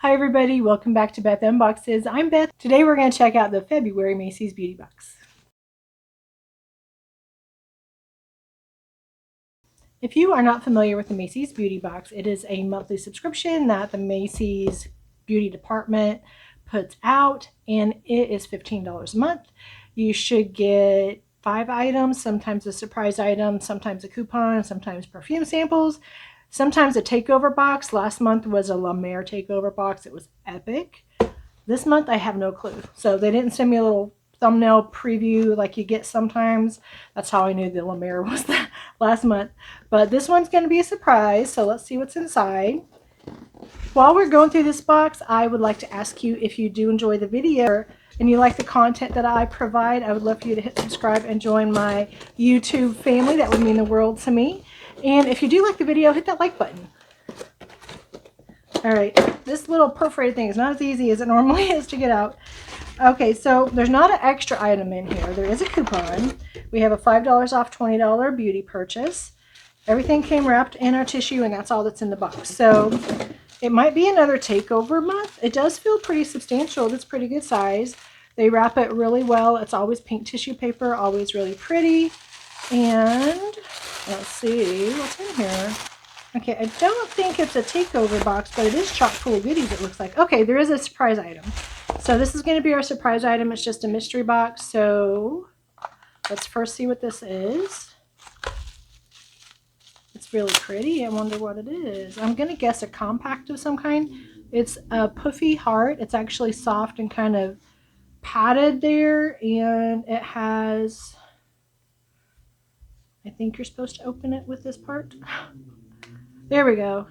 Hi everybody, welcome back to Beth Unboxes. I'm Beth. Today we're going to check out the February Macy's Beauty Box. If you are not familiar with the Macy's Beauty Box, it is a monthly subscription that the Macy's Beauty Department puts out, and it is $15 a month. You should get 5 items, sometimes a surprise item, sometimes a coupon, sometimes perfume samples, sometimes a takeover box. Last month was a La Mer takeover box. It was epic. This month I have no clue. So they didn't send me a little thumbnail preview like you get sometimes. That's how I knew the La Mer was the last month. But this one's going to be a surprise. So let's see what's inside. While we're going through this box, I would like to ask you, if you do enjoy the video and you like the content that I provide, I would love for you to hit subscribe and join my YouTube family. That would mean the world to me. And if you do like the video, hit that like button. All right, this little perforated thing is not as easy as it normally is to get out. Okay, so there's not an extra item in here. There is a coupon. We have a $5 off $20 beauty purchase. Everything came wrapped in our tissue, and that's all that's in the box. So it might be another takeover month. It does feel pretty substantial. It's pretty good size. They wrap it really well. It's always pink tissue paper, always really pretty. And let's see what's in here. Okay, I don't think it's a takeover box, but it is chock full of goodies, it looks like. Okay, there is a surprise item. So this is going to be our surprise item. It's just a mystery box. So let's first see what this is. It's really pretty. I wonder what it is. I'm going to guess a compact of some kind. It's a puffy heart. It's actually soft and kind of padded there. And it has, I think you're supposed to open it with this part. There we go.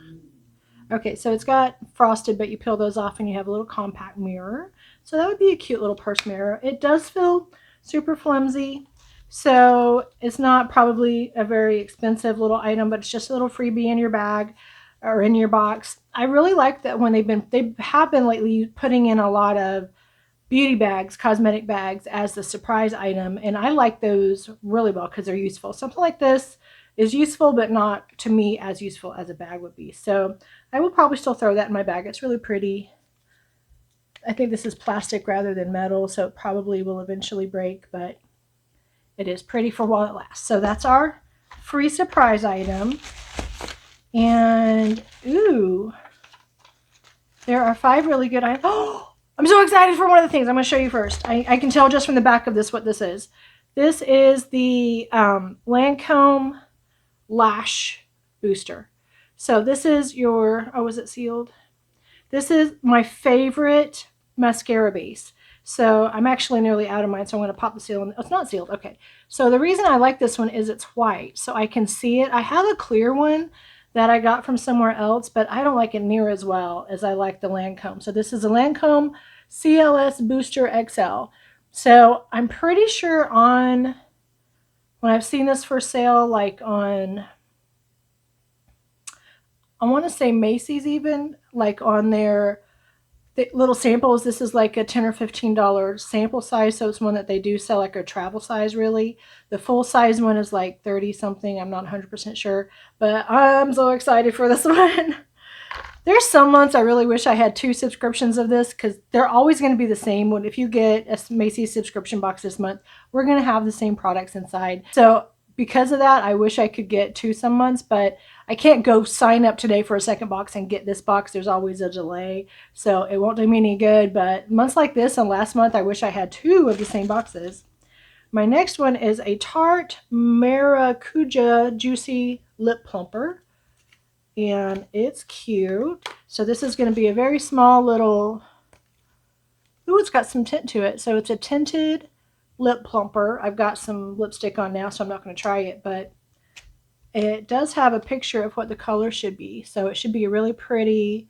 Okay, so it's got frosted, but you peel those off and you have a little compact mirror. So that would be a cute little purse mirror. It does feel super flimsy, so it's not probably a very expensive little item, but it's just a little freebie in your bag or in your box. I really like that when they have been lately putting in a lot of beauty bags, cosmetic bags as the surprise item, and I like those really well because they're useful. Something like this is useful, but not to me as useful as a bag would be. So I will probably still throw that in my bag. It's really pretty. I think this is plastic rather than metal, so it probably will eventually break, but it is pretty for while it lasts. So that's our free surprise item. And ooh, there are 5 really good items. Oh, I'm so excited for one of the things. I'm going to show you first. I can tell just from the back of this what this is. This is the Lancome Lash Booster. So this is your, oh, is it sealed? This is my favorite mascara base. So I'm actually nearly out of mine, so I'm going to pop the seal. Oh, it's not sealed. Okay. So the reason I like this one is it's white, so I can see it. I have a clear one that I got from somewhere else, but I don't like it near as well as I like the Lancome. So this is a Lancome CLS Booster XL. So I'm pretty sure when I've seen this for sale, like on, I want to say Macy's even, like on their little samples, this is like a $10 or $15 sample size, so it's one that they do sell, like a travel size really. The full size one is like 30 something, I'm not 100% sure, but I'm so excited for this one. There's some months I really wish I had 2 subscriptions of this, because they're always going to be the same. If you get a Macy's subscription box this month, we're going to have the same products inside. So because of that, I wish I could get 2 some months, but I can't go sign up today for a second box and get this box. There's always a delay, so it won't do me any good. But months like this and last month, I wish I had 2 of the same boxes. My next one is a Tarte Maracuja Juicy Lip Plumper. And it's cute. So this is going to be a very small little, ooh, it's got some tint to it. So it's a tinted lip plumper. I've got some lipstick on now, so I'm not going to try it, but it does have a picture of what the color should be. So it should be a really pretty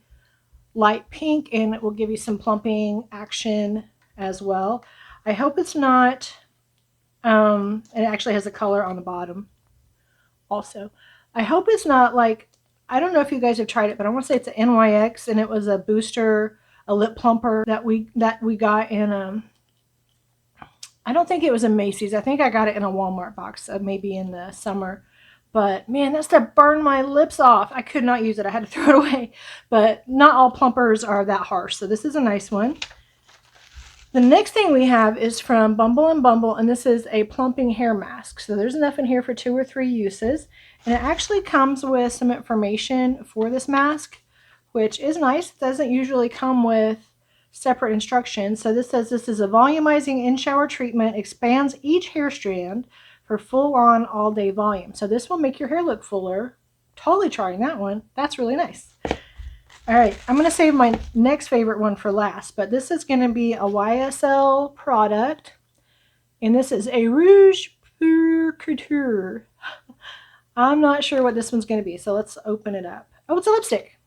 light pink, and it will give you some plumping action as well. I hope it's not, it actually has a color on the bottom also. I hope it's not like, I don't know if you guys have tried it, but I want to say it's an NYX, and it was a booster, a lip plumper that we got in I don't think it was a Macy's. I think I got it in a Walmart box, maybe in the summer. But man, that stuff burned my lips off. I could not use it. I had to throw it away. But not all plumpers are that harsh. So this is a nice one. The next thing we have is from Bumble and Bumble, and this is a plumping hair mask. So there's enough in here for 2 or 3 uses. And it actually comes with some information for this mask, which is nice. It doesn't usually come with separate instructions. So this says this is a volumizing in-shower treatment, expands each hair strand for full-on all-day volume. So this will make your hair look fuller. Totally trying that one. That's really nice. All right, I'm going to save my next favorite one for last, but this is going to be a YSL product, and this is a Rouge Pour Couture. I'm not sure what this one's going to be, so let's open it up. Oh, it's a lipstick.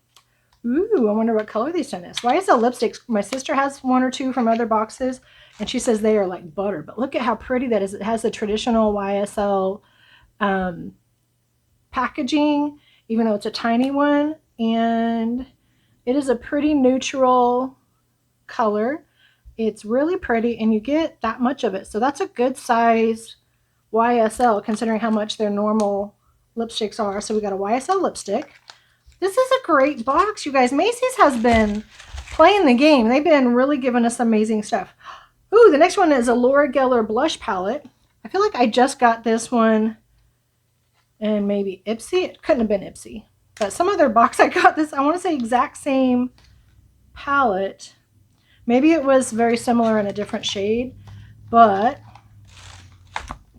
Ooh, I wonder what color these one is. YSL lipsticks, my sister has 1 or 2 from other boxes, and she says they are like butter. But look at how pretty that is. It has the traditional YSL packaging, even though it's a tiny one. And it is a pretty neutral color. It's really pretty, and you get that much of it. So that's a good size YSL, considering how much their normal lipsticks are. So we got a YSL lipstick. This is a great box, you guys. Macy's has been playing the game. They've been really giving us amazing stuff. Ooh, the next one is a Laura Geller blush palette. I feel like I just got this one and maybe Ipsy. It couldn't have been Ipsy. But some other box I got this, I want to say exact same palette. Maybe it was very similar in a different shade. But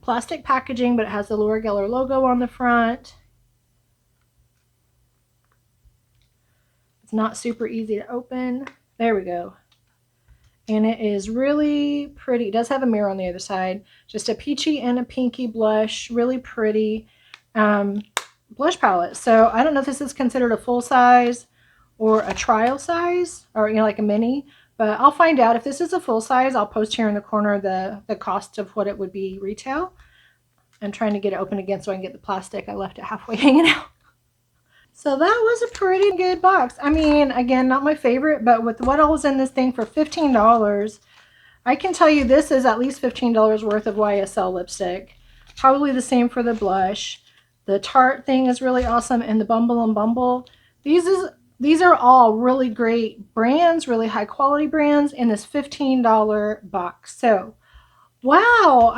plastic packaging, but it has the Laura Geller logo on the front. It's not super easy to open. There we go. And it is really pretty. It does have a mirror on the other side. Just a peachy and a pinky blush. Really pretty blush palette. So I don't know if this is considered a full size or a trial size, or like a mini. But I'll find out. If this is a full size, I'll post here in the corner the cost of what it would be retail. I'm trying to get it open again so I can get the plastic. I left it halfway hanging out. So that was a pretty good box. I mean, again, not my favorite, but with what all was in this thing for $15, I can tell you this is at least $15 worth of YSL lipstick. Probably the same for the blush. The Tarte thing is really awesome, and the Bumble and Bumble. These are all really great brands, really high quality brands in this $15 box. So, wow,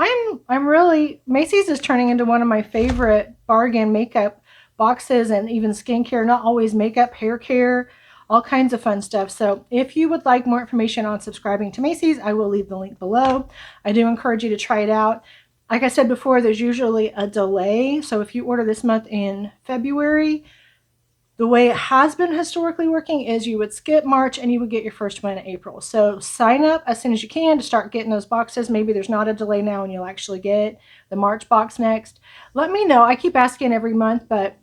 I'm really, Macy's is turning into one of my favorite bargain makeup boxes, and even skincare, not always makeup, hair care, all kinds of fun stuff. So if you would like more information on subscribing to Macy's, I will leave the link below. I do encourage you to try it out. Like I said before, there's usually a delay. So if you order this month in February, the way it has been historically working is you would skip March and you would get your first one in April. So sign up as soon as you can to start getting those boxes. Maybe there's not a delay now and you'll actually get the March box next. Let me know. I keep asking every month, but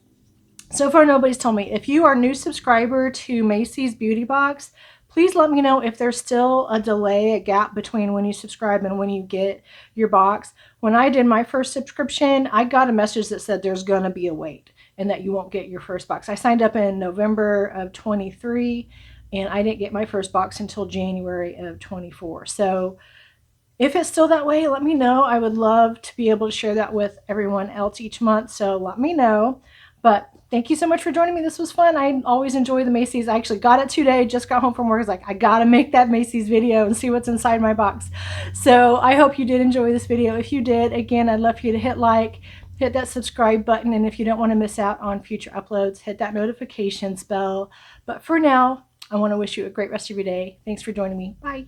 so far nobody's told me. If you are a new subscriber to Macy's Beauty Box, please let me know if there's still a delay, a gap between when you subscribe and when you get your box. When I did my first subscription, I got a message that said there's going to be a wait and that you won't get your first box. I signed up in November of 23 and I didn't get my first box until January of 24. So if it's still that way, let me know. I would love to be able to share that with everyone else each month. So let me know. But thank you so much for joining me. This was fun. I always enjoy the Macy's. I actually got it today. Just got home from work. I was like, I got to make that Macy's video and see what's inside my box. So I hope you did enjoy this video. If you did, again, I'd love for you to hit like, hit that subscribe button. And if you don't want to miss out on future uploads, hit that notifications bell. But for now, I want to wish you a great rest of your day. Thanks for joining me. Bye.